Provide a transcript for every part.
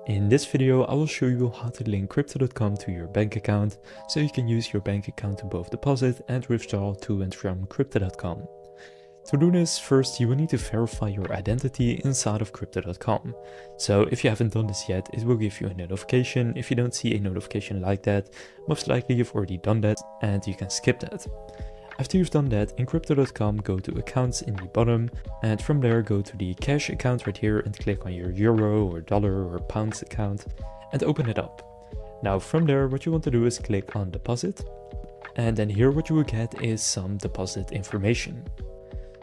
In this video, I will show you how to link Crypto.com to your bank account, so you can use your bank account to both deposit and withdraw to and from Crypto.com. To do this, first you will need to verify your identity inside of Crypto.com. So if you haven't done this yet, it will give you a notification. If you don't see a notification like that, most likely you've already done that and you can skip that. After you've done that, in Crypto.com, go to accounts in the bottom, and from there go to the cash account right here and click on your euro or dollar or pounds account and open it up. Now from there, what you want to do is click on deposit, and then here what you will get is some deposit information.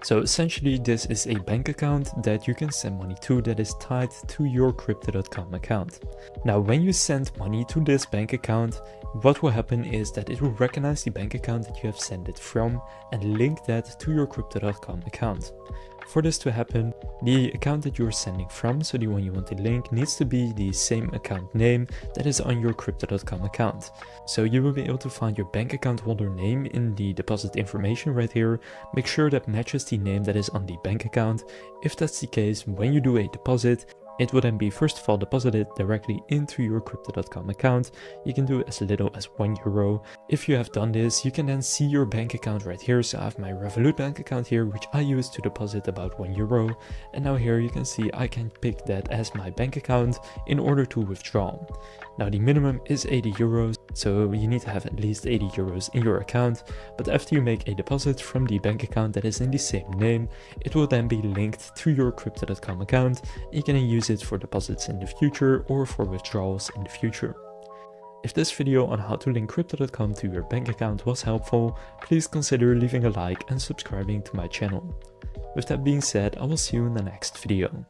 So essentially this is a bank account that you can send money to that is tied to your Crypto.com account. Now when you send money to this bank account, what will happen is that it will recognize the bank account that you have sent it from and link that to your Crypto.com account. For this to happen, the account that you're sending from, so the one you want to link, needs to be the same account name that is on your Crypto.com account. So you will be able to find your bank account holder name in the deposit information right here. Make sure that matches the name that is on the bank account. If that's the case, when you do a deposit, it will then be first of all deposited directly into your Crypto.com account. You can do as little as €1. If you have done this, you can then see your bank account right here. So I have my Revolut bank account here, which I use to deposit about €1. And now here you can see I can pick that as my bank account in order to withdraw. Now the minimum is €80, so you need to have at least €80 in your account. But after you make a deposit from the bank account that is in the same name, it will then be linked to your Crypto.com account. You can use it for deposits in the future or for withdrawals in the future. If this video on how to link Crypto.com to your bank account was helpful, please consider leaving a like and subscribing to my channel. With that being said, I will see you in the next video.